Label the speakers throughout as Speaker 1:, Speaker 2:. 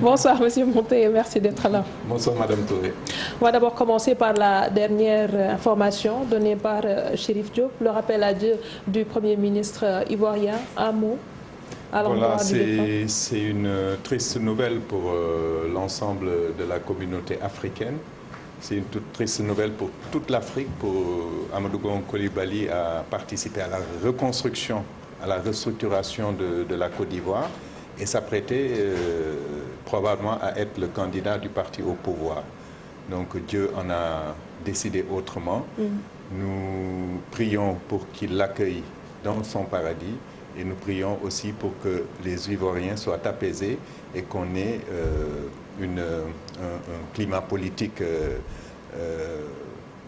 Speaker 1: Bonsoir Monsieur Montey, merci d'être là.
Speaker 2: Bonsoir Madame Touré.
Speaker 1: On va d'abord commencer par la dernière information donnée par Chérif Diop, le rappel à Dieu du Premier ministre ivoirien. Un mot à l'endroit du défunt.
Speaker 2: C'est une triste nouvelle pour l'ensemble de la communauté africaine. C'est une toute triste nouvelle pour toute l'Afrique, pour Amadou Gon Coulibaly a participé à la reconstruction, à la restructuration de la Côte d'Ivoire et s'apprêtait probablement à être le candidat du parti au pouvoir. Donc Dieu en a décidé autrement. Nous prions pour qu'il l'accueille dans son paradis et nous prions aussi pour que les Ivoiriens soient apaisés et qu'on ait un climat politique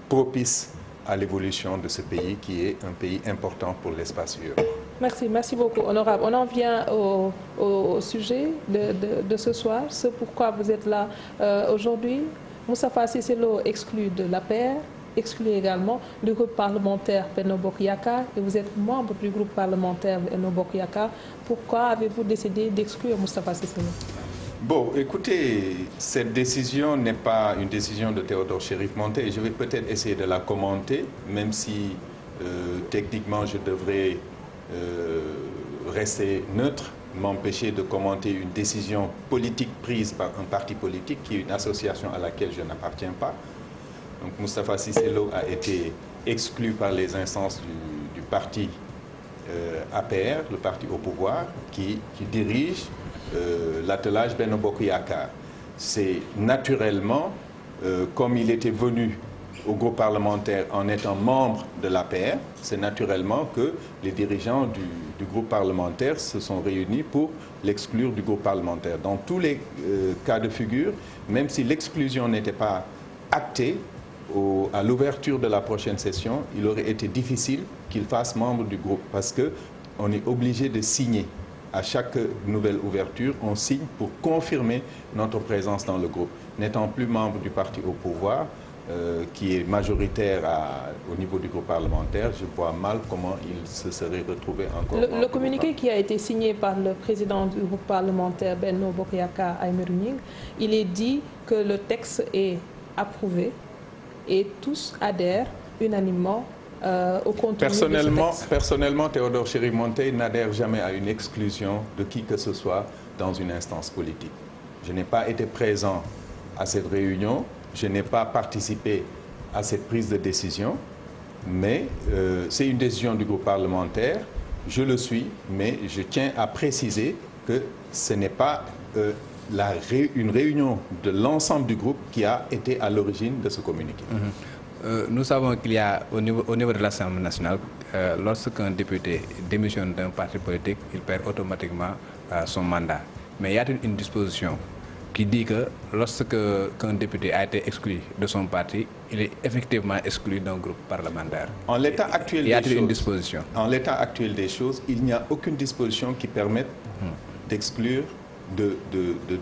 Speaker 2: propice à l'évolution de ce pays qui est un pays important pour l'espace UE.
Speaker 1: Merci beaucoup, honorable. On en vient au sujet de ce soir, ce pourquoi vous êtes là aujourd'hui. Moustapha Cissé Lo exclu de l'APR, exclu également du groupe parlementaire Benno Bokk Yakaar et vous êtes membre du groupe parlementaire Benno Bokk Yakaar. Pourquoi avez-vous décidé d'exclure Moustapha Cissé Lo?
Speaker 2: Bon, écoutez, cette décision n'est pas une décision de Théodore Chérif Monteil. Je vais peut-être essayer de la commenter, même si techniquement je devrais rester neutre, m'empêcher de commenter une décision politique prise par un parti politique qui est une association à laquelle je n'appartiens pas. Donc Moustapha Cissé Lo a été exclu par les instances du parti APR, le parti au pouvoir, qui dirige l'attelage Benno Bokk Yakaar. C'est naturellement, comme il était venu au groupe parlementaire en étant membre de l'APR, c'est naturellement que les dirigeants du groupe parlementaire se sont réunis pour l'exclure du groupe parlementaire. Dans tous les cas de figure, même si l'exclusion n'était pas actée, à l'ouverture de la prochaine session, il aurait été difficile qu'il fasse membre du groupe parce qu'on est obligé de signer. À chaque nouvelle ouverture, on signe pour confirmer notre présence dans le groupe. N'étant plus membre du parti au pouvoir, qui est majoritaire au niveau du groupe parlementaire, je vois mal comment il se serait retrouvé encore.
Speaker 1: Le communiqué qui a été signé par le président du groupe parlementaire Benno Bokk Yakaar, Aymérou Gningue, il est dit que le texte est approuvé et tous adhèrent unanimement au contenu de ce texte.
Speaker 2: Personnellement, Théodore Chérif Monteil n'adhère jamais à une exclusion de qui que ce soit dans une instance politique. Je n'ai pas été présent à cette réunion. Je n'ai pas participé à cette prise de décision, mais c'est une décision du groupe parlementaire. Je le suis, mais je tiens à préciser que ce n'est pas une réunion de l'ensemble du groupe qui a été à l'origine de ce communiqué.
Speaker 3: Nous savons qu'il y a au niveau de l'Assemblée nationale, lorsqu'un député démissionne d'un parti politique, il perd automatiquement son mandat. Mais y a-t-il une disposition qui dit que lorsqu'un député a été exclu de son parti, il est effectivement exclu d'un groupe parlementaire?
Speaker 2: En l'état actuel
Speaker 3: y a-t-il une disposition?
Speaker 2: En l'état actuel des choses, il n'y a aucune disposition qui permette d'exclure, de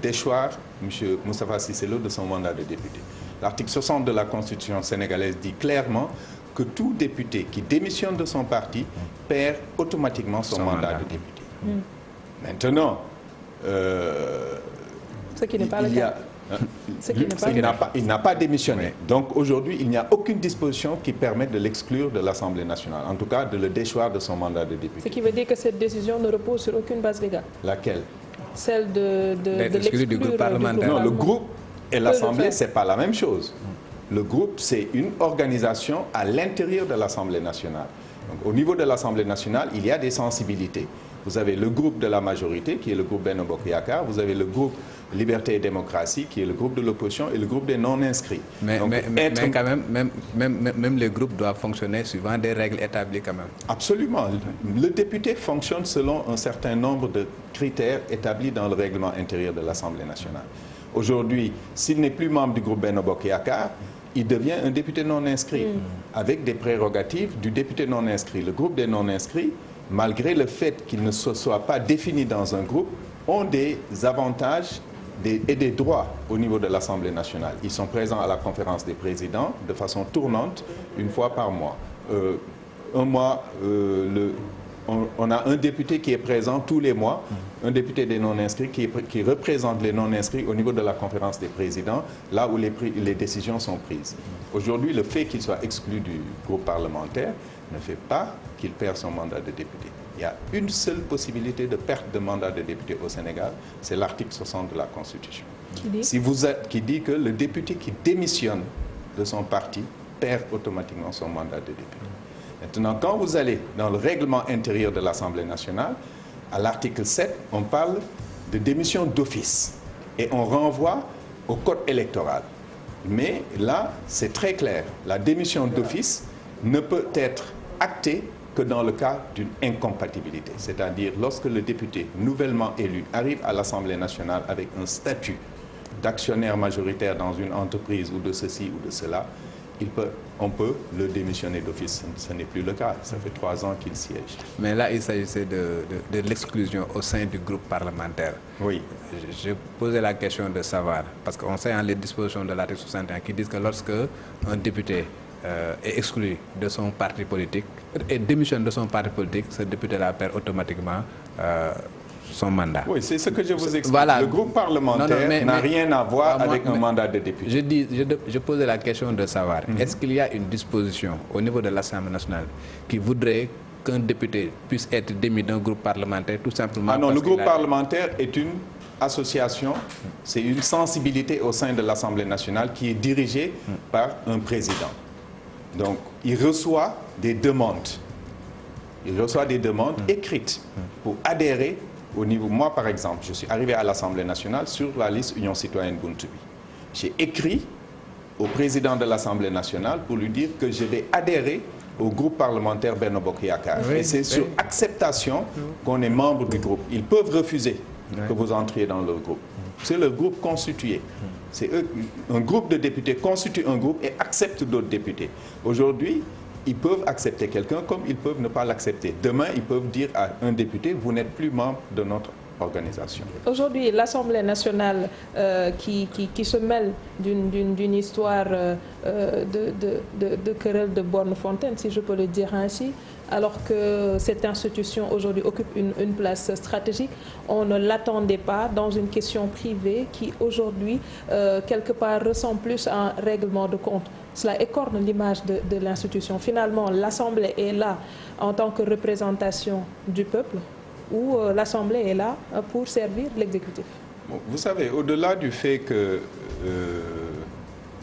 Speaker 2: déchoir M. Moustapha Cissé Lo de son mandat de député. L'article 60 de la Constitution sénégalaise dit clairement que tout député qui démissionne de son parti perd automatiquement son mandat de député. Maintenant,
Speaker 1: ce qui n'est pas le cas.
Speaker 2: Il n'a pas démissionné. Donc aujourd'hui, il n'y a aucune disposition qui permette de l'exclure de l'Assemblée nationale, en tout cas de le déchoir de son mandat de député.
Speaker 1: Ce qui veut dire que cette décision ne repose sur aucune base légale.
Speaker 2: Laquelle?
Speaker 1: Celle de l'exclure
Speaker 3: du groupe parlementaire.
Speaker 2: Non, le groupe et l'Assemblée, ce n'est pas la même chose. Le groupe, c'est une organisation à l'intérieur de l'Assemblée nationale. Donc, au niveau de l'Assemblée nationale, il y a des sensibilités. Vous avez le groupe de la majorité, qui est le groupe Benno Bokk Yakaar. Vous avez le groupe Liberté et Démocratie, qui est le groupe de l'opposition, et le groupe des non-inscrits.
Speaker 3: Mais quand même les groupes doivent fonctionner suivant des règles établies quand même.
Speaker 2: Absolument. Le député fonctionne selon un certain nombre de critères établis dans le règlement intérieur de l'Assemblée nationale. Aujourd'hui, s'il n'est plus membre du groupe Benno Bokk Yakaar, il devient un député non inscrit, avec des prérogatives du député non inscrit. Le groupe des non inscrits, malgré le fait qu'il ne se soit pas défini dans un groupe, ont des avantages et des droits au niveau de l'Assemblée nationale. Ils sont présents à la conférence des présidents de façon tournante, une fois par mois. Un mois, on a un député qui est présent tous les mois, un député des non-inscrits qui représente les non-inscrits au niveau de la conférence des présidents, là où les décisions sont prises. Aujourd'hui, le fait qu'il soit exclu du groupe parlementaire ne fait pas qu'il perd son mandat de député. Il y a une seule possibilité de perte de mandat de député au Sénégal, c'est l'article 60 de la Constitution. Qui dit que le député qui démissionne de son parti perd automatiquement son mandat de député. Maintenant, quand vous allez dans le règlement intérieur de l'Assemblée nationale, à l'article 7, on parle de démission d'office et on renvoie au code électoral. Mais là, c'est très clair. La démission d'office ne peut être actée que dans le cas d'une incompatibilité. C'est-à-dire lorsque le député nouvellement élu arrive à l'Assemblée nationale avec un statut d'actionnaire majoritaire dans une entreprise ou de ceci ou de cela, on peut le démissionner d'office. Ce n'est plus le cas. Ça fait 3 ans qu'il siège.
Speaker 3: Mais là, il s'agissait de l'exclusion au sein du groupe parlementaire.
Speaker 2: Oui.
Speaker 3: Je posais la question de savoir, parce qu'on sait les dispositions de l'article 61 qui disent que lorsque un député est exclu de son parti politique et démissionne de son parti politique, ce député-là perd automatiquement son mandat.
Speaker 2: Oui, c'est ce que je vous explique.
Speaker 3: Voilà.
Speaker 2: Le groupe parlementaire n'a rien à voir avec un mandat de député.
Speaker 3: Je posais la question de savoir, est-ce qu'il y a une disposition au niveau de l'Assemblée nationale qui voudrait qu'un député puisse être démis d'un groupe parlementaire tout simplement
Speaker 2: non, le groupe parlementaire est une association, c'est une sensibilité au sein de l'Assemblée nationale qui est dirigée par un président. Donc, il reçoit des demandes. Il reçoit des demandes écrites pour adhérer au niveau. Moi, par exemple, je suis arrivé à l'Assemblée nationale sur la liste Union citoyenne Buntubi. J'ai écrit au président de l'Assemblée nationale pour lui dire que je vais adhérer au groupe parlementaire Benno Bokk Yakaar. Et c'est sur acceptation qu'on est membre du groupe. Ils peuvent refuser que vous entriez dans leur groupe. C'est le groupe constitué. C'est un groupe de députés constitue un groupe et accepte d'autres députés. Aujourd'hui, ils peuvent accepter quelqu'un comme ils peuvent ne pas l'accepter. Demain, ils peuvent dire à un député, vous n'êtes plus membre de notre organisation.
Speaker 1: Aujourd'hui, l'Assemblée nationale qui se mêle d'une histoire de querelle de borne-fontaine, si je peux le dire ainsi, alors que cette institution aujourd'hui occupe une place stratégique, on ne l'attendait pas dans une question privée qui aujourd'hui, quelque part, ressemble plus à un règlement de compte. Cela écorne l'image de l'institution. Finalement, l'Assemblée est là en tant que représentation du peuple, ou l'Assemblée est là pour servir l'exécutif.
Speaker 2: Bon, vous savez, au-delà du fait que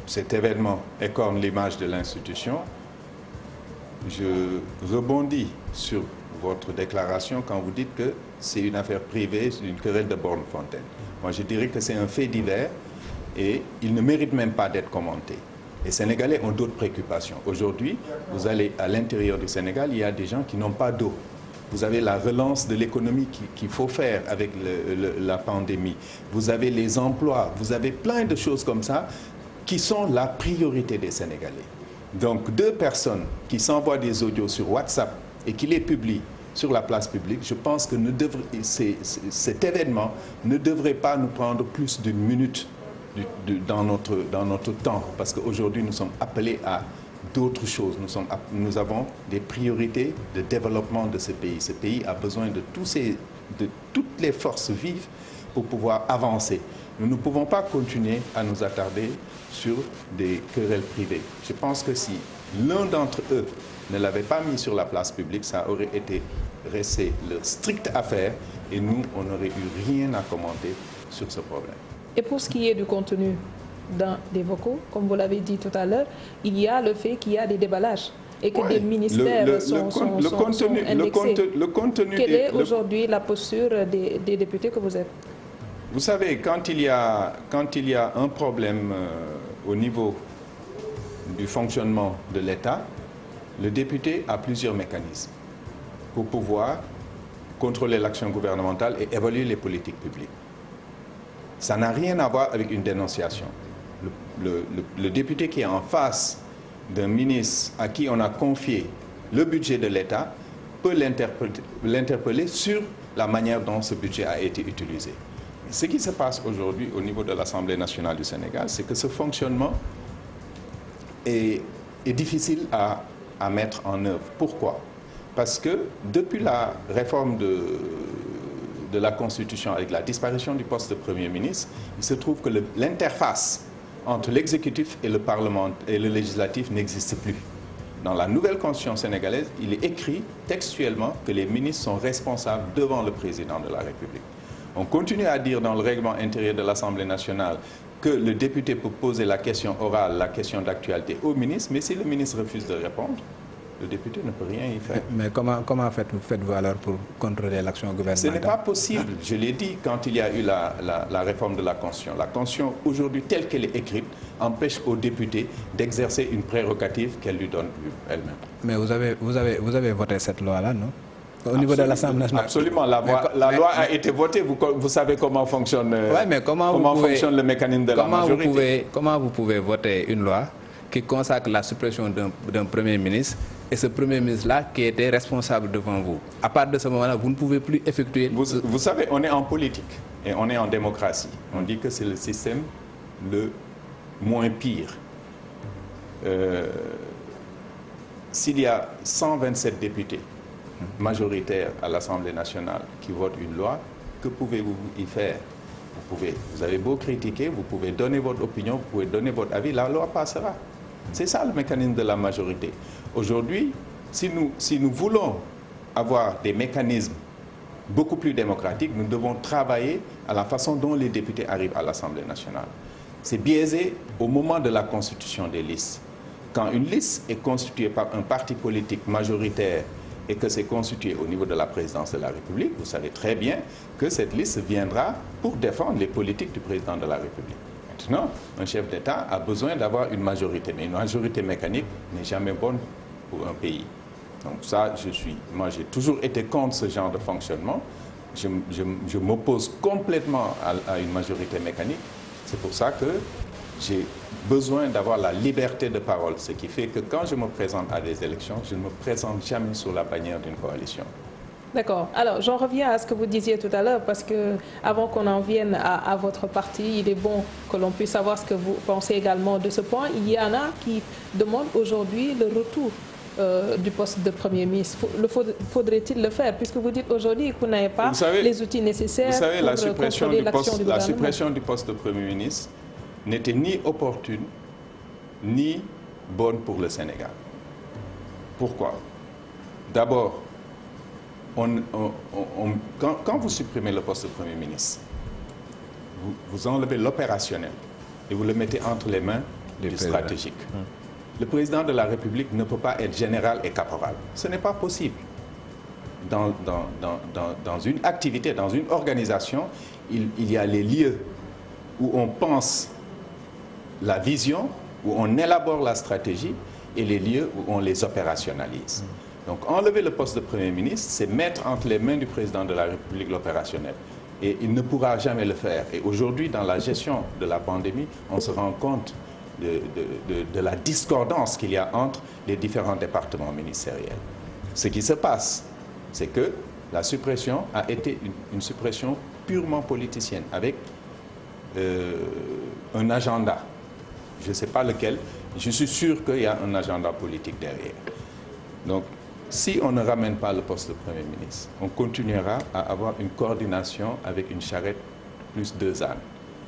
Speaker 2: cet événement écorne l'image de l'institution, je rebondis sur votre déclaration quand vous dites que c'est une affaire privée, c'est une querelle de borne-fontaine. Moi, je dirais que c'est un fait divers et il ne mérite même pas d'être commenté. Les Sénégalais ont d'autres préoccupations. Aujourd'hui, vous allez à l'intérieur du Sénégal, il y a des gens qui n'ont pas d'eau. Vous avez la relance de l'économie qu'il faut faire avec la pandémie. Vous avez les emplois, vous avez plein de choses comme ça qui sont la priorité des Sénégalais. Donc, 2 personnes qui s'envoient des audios sur WhatsApp et qui les publient sur la place publique, je pense que cet événement ne devrait pas nous prendre plus d'1 minute dans notre temps. Parce qu'aujourd'hui, nous sommes appelés à d'autres choses. Nous avons des priorités de développement de ce pays. Ce pays a besoin de toutes les forces vives pour pouvoir avancer. Nous ne pouvons pas continuer à nous attarder sur des querelles privées. Je pense que si l'un d'entre eux ne l'avait pas mis sur la place publique, ça aurait été resté leur stricte affaire et nous, on n'aurait eu rien à commenter sur ce problème.
Speaker 1: Et pour ce qui est du contenu des vocaux, comme vous l'avez dit tout à l'heure, il y a le fait qu'il y a des déballages et que des ministères sont indexés. Quelle est aujourd'hui la posture des députés que vous êtes?
Speaker 2: Vous savez, quand il y a un problème au niveau du fonctionnement de l'État, le député a plusieurs mécanismes pour pouvoir contrôler l'action gouvernementale et évaluer les politiques publiques. Ça n'a rien à voir avec une dénonciation. Le député qui est en face d'un ministre à qui on a confié le budget de l'État peut l'interpeller sur la manière dont ce budget a été utilisé. Ce qui se passe aujourd'hui au niveau de l'Assemblée nationale du Sénégal, c'est que ce fonctionnement est difficile à mettre en œuvre. Pourquoi? Parce que depuis la réforme de la Constitution, avec la disparition du poste de Premier ministre, il se trouve que l'interface entre l'exécutif et le Parlement et le législatif n'existe plus. Dans la nouvelle Constitution sénégalaise, il est écrit textuellement que les ministres sont responsables devant le président de la République. On continue à dire dans le règlement intérieur de l'Assemblée nationale que le député peut poser la question orale, la question d'actualité au ministre, mais si le ministre refuse de répondre, le député ne peut rien y faire.
Speaker 3: Mais comment faites-vous alors pour contrôler l'action gouvernementale?
Speaker 2: Ce n'est pas possible. Je l'ai dit quand il y a eu la réforme de la Constitution. La Constitution, aujourd'hui, telle qu'elle est écrite, empêche aux députés d'exercer une prérogative qu'elle lui donne elle-même.
Speaker 3: Mais vous avez voté cette loi-là, non? Au niveau de l'Assemblée nationale.
Speaker 2: Absolument. La loi a été votée. Vous savez comment fonctionne, fonctionne le mécanisme de la majorité.
Speaker 3: Comment vous pouvez voter une loi qui consacre la suppression d'un Premier ministre et ce Premier ministre-là qui était responsable devant vous? À partir de ce moment-là, vous ne pouvez plus effectuer...
Speaker 2: Vous savez, on est en politique et on est en démocratie. On dit que c'est le système le moins pire. S'il y a 127 députés majoritaires à l'Assemblée nationale qui votent une loi, que pouvez-vous y faire? Vous avez beau critiquer, vous pouvez donner votre opinion, vous pouvez donner votre avis, la loi passera. C'est ça le mécanisme de la majorité. Aujourd'hui, si nous voulons avoir des mécanismes beaucoup plus démocratiques, nous devons travailler à la façon dont les députés arrivent à l'Assemblée nationale. C'est biaisé au moment de la constitution des listes. Quand une liste est constituée par un parti politique majoritaire et que c'est constitué au niveau de la présidence de la République, vous savez très bien que cette liste viendra pour défendre les politiques du président de la République. Maintenant, un chef d'État a besoin d'avoir une majorité, mais une majorité mécanique n'est jamais bonne pour un pays. Donc ça, moi j'ai toujours été contre ce genre de fonctionnement. Je m'oppose complètement à une majorité mécanique. C'est pour ça que j'ai besoin d'avoir la liberté de parole, ce qui fait que quand je me présente à des élections, je ne me présente jamais sous la bannière d'une coalition.
Speaker 1: D'accord. Alors, j'en reviens à ce que vous disiez tout à l'heure, parce que avant qu'on en vienne à votre parti, il est bon que l'on puisse savoir ce que vous pensez également de ce point. Il y en a qui demandent aujourd'hui le retour du poste de Premier ministre. Faudrait-il le faire, puisque vous dites aujourd'hui que vous n'avez pas les outils nécessaires pour contrôler l'action du gouvernement.
Speaker 2: La suppression du poste de Premier ministre n'était ni opportune, ni bonne pour le Sénégal. Pourquoi? D'abord, quand vous supprimez le poste de Premier ministre, vous enlevez l'opérationnel et vous le mettez entre les mains du stratégique. Le président de la République ne peut pas être général et caporal. Ce n'est pas possible. Dans une activité, dans une organisation, il y a les lieux où on pense la vision, où on élabore la stratégie, et les lieux où on les opérationnalise. Donc enlever le poste de Premier ministre, c'est mettre entre les mains du président de la République l'opérationnel. Et il ne pourra jamais le faire. Et aujourd'hui, dans la gestion de la pandémie, on se rend compte de la discordance qu'il y a entre les différents départements ministériels. Ce qui se passe, c'est que la suppression a été une suppression purement politicienne, avec un agenda. Je ne sais pas lequel, je suis sûr qu'il y a un agenda politique derrière. Donc, si on ne ramène pas le poste de Premier ministre, on continuera à avoir une coordination avec une charrette plus 2 ânes,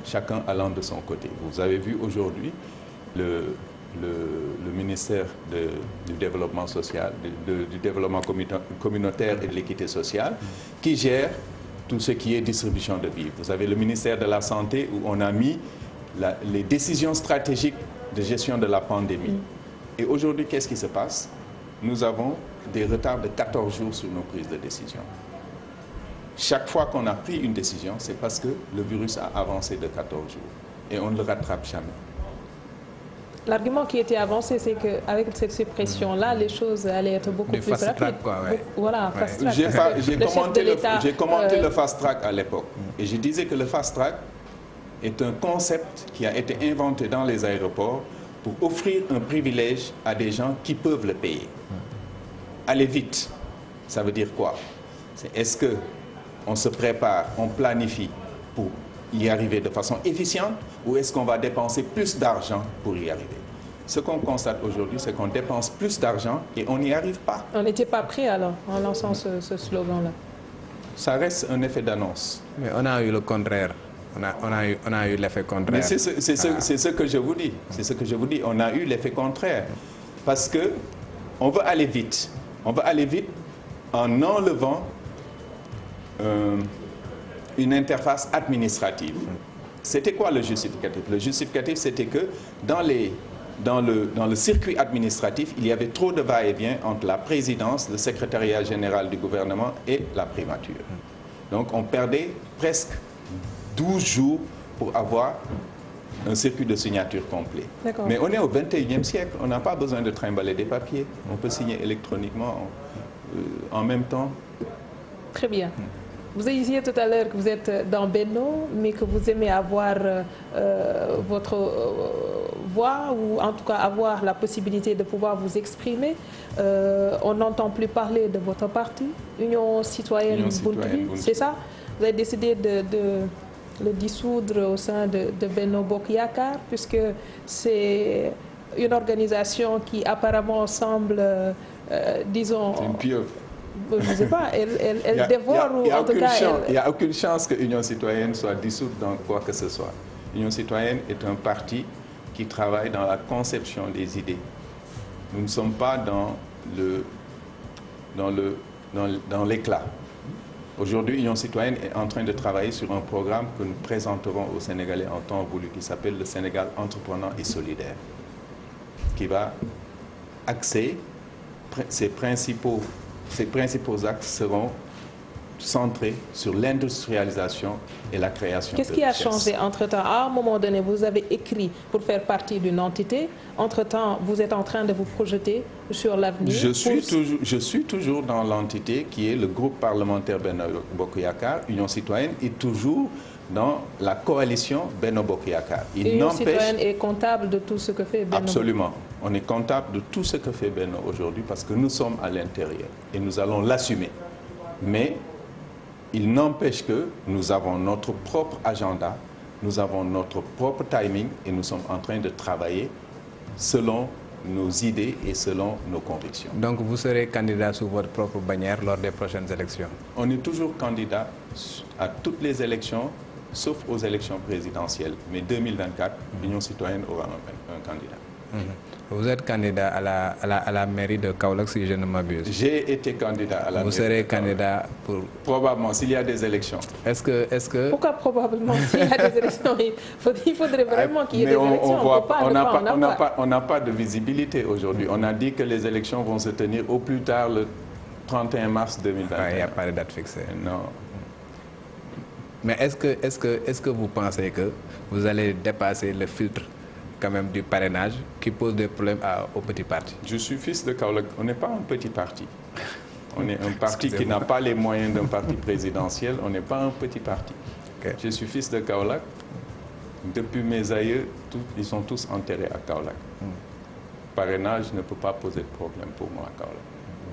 Speaker 2: chacun allant de son côté. Vous avez vu aujourd'hui le ministère du développement social, du développement communautaire et de l'équité sociale, qui gère tout ce qui est distribution de vivres. Vous avez le ministère de la Santé où on a mis les décisions stratégiques de gestion de la pandémie. Et aujourd'hui, qu'est-ce qui se passe? Nous avons des retards de 14 jours sur nos prises de décision. Chaque fois qu'on a pris une décision, c'est parce que le virus a avancé de 14 jours. Et on ne le rattrape jamais.
Speaker 1: L'argument qui était avancé, c'est qu'avec cette suppression-là, les choses allaient être beaucoup plus rapides. Voilà, fast track.
Speaker 2: J'ai commenté le fast track à l'époque. Et je disais que le fast track est un concept qui a été inventé dans les aéroports pour offrir un privilège à des gens qui peuvent le payer. Aller vite, ça veut dire quoi? Est-ce qu'on se prépare, on planifie pour y arriver de façon efficiente, ou est-ce qu'on va dépenser plus d'argent pour y arriver? Ce qu'on constate aujourd'hui, c'est qu'on dépense plus d'argent et on n'y arrive pas.
Speaker 1: On n'était pas prêt alors en lançant ce slogan-là.
Speaker 2: Ça reste un effet d'annonce.
Speaker 3: Mais on a eu le contraire. On a eu l'effet contraire.
Speaker 2: Mais c'est ce que je vous dis. C'est ce que je vous dis. On a eu l'effet contraire. Parce que on veut aller vite. On veut aller vite en enlevant une interface administrative. C'était quoi le justificatif? Le justificatif, c'était que dans le circuit administratif, il y avait trop de va-et-vient entre la présidence, le secrétariat général du gouvernement et la primature. Donc on perdait presque 12 jours pour avoir un circuit de signature complet. Mais on est au 21e siècle, on n'a pas besoin de trimballer des papiers. On peut signer électroniquement en même temps.
Speaker 1: Très bien. Vous avez dit tout à l'heure que vous êtes dans Benno, mais que vous aimez avoir votre voix, ou en tout cas avoir la possibilité de pouvoir vous exprimer. On n'entend plus parler de votre parti, Union Citoyenne Buntu, c'est ça? Vous avez décidé de le dissoudre au sein de Benno Bokk Yakaar, puisque c'est une organisation qui apparemment semble, disons...
Speaker 2: C'est une pieuvre.
Speaker 1: Je ne sais pas, elle dévore ou en tout cas...
Speaker 2: Il n'y a aucune chance que l'Union Citoyenne soit dissoute dans quoi que ce soit. L'Union Citoyenne est un parti qui travaille dans la conception des idées. Nous ne sommes pas dans l'éclat. Aujourd'hui, l'Union Citoyenne est en train de travailler sur un programme que nous présenterons aux Sénégalais en temps voulu, qui s'appelle le Sénégal entreprenant et solidaire, qui va axer ses principaux axes seront centrés sur l'industrialisation et la création de richesses.
Speaker 1: Qu'est-ce qui a changé entre-temps? À un moment donné, vous avez écrit pour faire partie d'une entité. Entre-temps, vous êtes en train de vous projeter sur l'avenir.
Speaker 2: Je suis toujours dans l'entité qui est le groupe parlementaire Benno Bokk Yakaar. Union Citoyenne est toujours dans la coalition Benno Bokk Yakaar.
Speaker 1: Union Citoyenne est comptable de tout ce que fait Benno?
Speaker 2: Absolument. On est comptable de tout ce que fait Benno aujourd'hui parce que nous sommes à l'intérieur et nous allons l'assumer. Mais il n'empêche que nous avons notre propre agenda, nous avons notre propre timing et nous sommes en train de travailler selon nos idées et selon nos convictions.
Speaker 3: Donc vous serez candidat sous votre propre bannière lors des prochaines élections? On
Speaker 2: est toujours candidat à toutes les élections, sauf aux élections présidentielles. Mais 2024, l'Union Citoyenne aura un candidat.
Speaker 3: Vous êtes candidat à la mairie de Kaolack, si je ne m'abuse.
Speaker 2: J'ai été candidat à la mairie.
Speaker 3: Vous serez candidat pour...
Speaker 2: Probablement, s'il y a des élections.
Speaker 3: Est-ce que...
Speaker 1: Pourquoi probablement s'il y a des élections? Il faudrait vraiment qu'il y ait des élections.
Speaker 2: On n'a pas de visibilité aujourd'hui. On a dit que les élections vont se tenir au plus tard le 31 mars 2021.
Speaker 3: Il n'y a pas de date fixée.
Speaker 2: Non.
Speaker 3: Mais est-ce que vous pensez que vous allez dépasser le filtre quand même du parrainage qui pose des problèmes aux petits partis?
Speaker 2: Je suis fils de Kaolack. On n'est pas un petit parti. On est un parti qui n'a pas les moyens d'un parti présidentiel. On n'est pas un petit parti. Okay. Je suis fils de Kaolack. Depuis mes aïeux, ils sont tous enterrés à Kaolack. Parrainage ne peut pas poser de problème pour moi à Kaolack.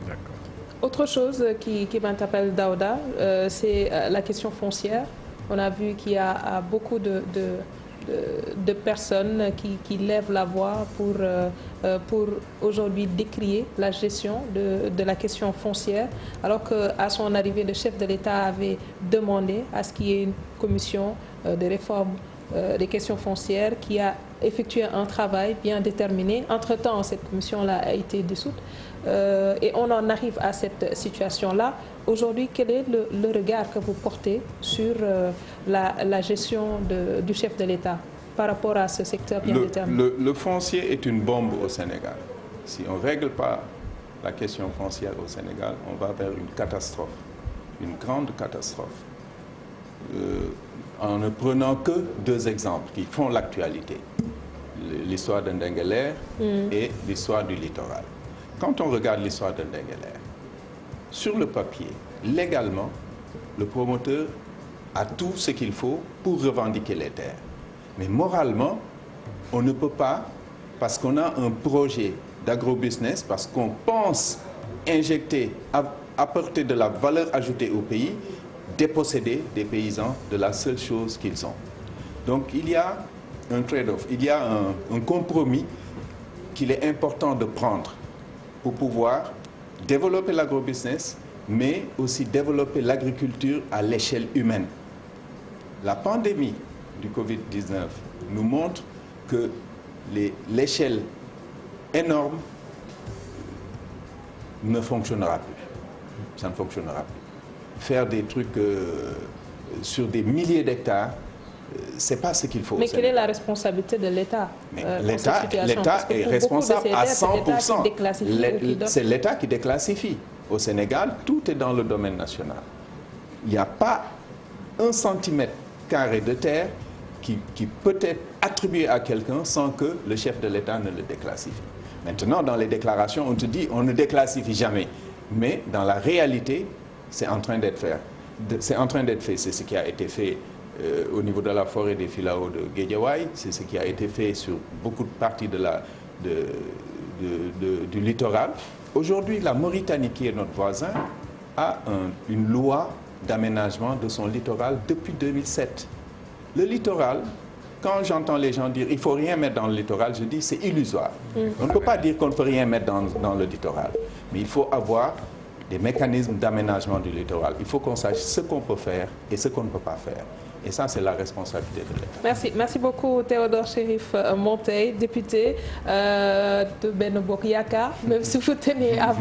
Speaker 3: D'accord.
Speaker 1: Autre chose qui m'interpelle, Daouda, c'est la question foncière. On a vu qu'il y a beaucoup de personnes qui lèvent la voix pour aujourd'hui décrier la gestion de la question foncière, alors qu'à son arrivée, le chef de l'État avait demandé à ce qu'il y ait une commission de réforme des questions foncières qui a effectué un travail bien déterminé. Entre-temps, cette commission-là a été dissoute et on en arrive à cette situation-là. Aujourd'hui, quel est le regard que vous portez sur la gestion du chef de l'État par rapport à ce secteur bien déterminé?
Speaker 2: Le foncier est une bombe au Sénégal. Si on ne règle pas la question foncière au Sénégal, on va vers une catastrophe, une grande catastrophe. En ne prenant que deux exemples qui font l'actualité, l'histoire de Ndingler et l'histoire du littoral. Quand on regarde l'histoire de Ndingler, sur le papier, légalement, le promoteur a tout ce qu'il faut pour revendiquer les terres. Mais moralement, on ne peut pas, parce qu'on a un projet d'agrobusiness, parce qu'on pense injecter, apporter de la valeur ajoutée au pays, déposséder des paysans de la seule chose qu'ils ont. Donc il y a un trade-off, il y a un compromis qu'il est important de prendre pour pouvoir développer l'agrobusiness, mais aussi développer l'agriculture à l'échelle humaine. La pandémie du Covid-19 nous montre que l'échelle énorme ne fonctionnera plus. Ça ne fonctionnera plus. Faire des trucs sur des milliers d'hectares, c'est pas ce qu'il faut.
Speaker 1: Mais quelle est la responsabilité de l'État?
Speaker 2: L'État est responsable à 100%. C'est l'État qui déclassifie. Au Sénégal, tout est dans le domaine national. Il n'y a pas 1 centimètre carré de terre qui peut être attribué à quelqu'un sans que le chef de l'État ne le déclassifie. Maintenant, dans les déclarations, on te dit on ne déclassifie jamais. Mais dans la réalité, c'est en train d'être fait. C'est en train d'être fait. C'est ce qui a été fait au niveau de la forêt des Filao de Guédiawaye. C'est ce qui a été fait sur beaucoup de parties du littoral. Aujourd'hui, la Mauritanie, qui est notre voisin, a une loi d'aménagement de son littoral depuis 2007. Le littoral, quand j'entends les gens dire il ne faut rien mettre dans le littoral, je dis c'est illusoire. On ne peut pas dire qu'on ne peut rien mettre dans le littoral. Mais il faut avoir des mécanismes d'aménagement du littoral. Il faut qu'on sache ce qu'on peut faire et ce qu'on ne peut pas faire. Et ça, c'est la responsabilité de l'État.
Speaker 1: Merci. Merci beaucoup, Théodore Chérif Monteil, député de Benno Bokk Yakaar. Même si vous tenez à votre